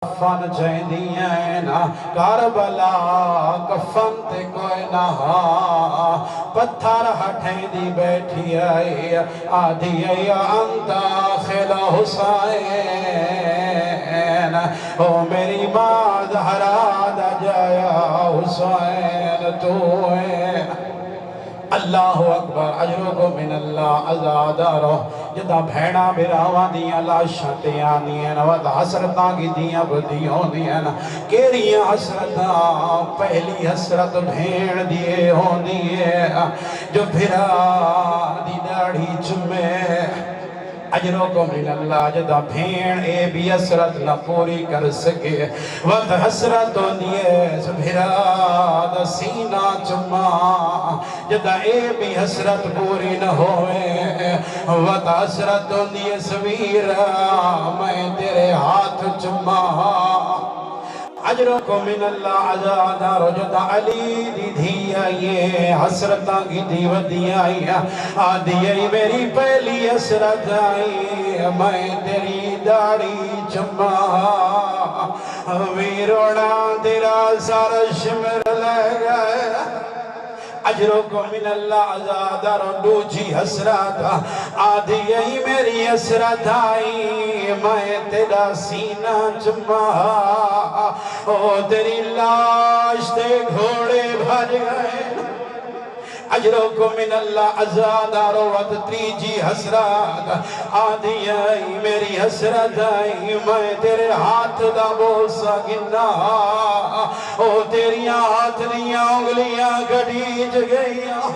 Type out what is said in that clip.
کفن چہندیاں نا کربلا کفن تے کوئی نہ پتھر ہٹھیں دی بیٹھی آئی آدھی انت آخل حسین او میری ماں زہرا دا جایا حسین تو ہے اللہ اکبر اجرکو من اللہ ازادارو جدا بھیڑا براوان دیا لاشاں تیان دیا نوات حسرتاں کی دیا بدیوں دیا نا کیریاں حسرتاں پہلی حسرت بھیڑ دیے ہوں دیے جو بھرا دی داڑھی چمے اجرکو من اللہ جدا بھیڑ اے بھی حسرت نہ پوری کر سکے وقت حسرت دیے بھرا دا سینہ چما جدا اے بھی حسرت پوری نہ ہوئے وقت حسرت دیے سویرہ میں تیرے ہاتھ چما اجرکو من اللہ عزادارو جدا علی دی دھیا یہ حسرتاں کی دیو دیا آدھی میری پہلی حسرت آئی میں تیری داڑھی چما ویروڑا تیرا سار شمر لے گئے اجرکو من اللہ عزادارو دوجی حسرت آدھی یہی میری حسرت آئی میں تیرا سینہ چما او تیری لاش تے گھوڑے بھج گئے اجرکو من اللہ عزادارو وقت تریجی حسرت آدھی آئی میری حسرت آئی میں تیرے ہاتھ دا بوسا گنا او تیری ہاتھ دیاں انگلیاں گھڑیج گئیاں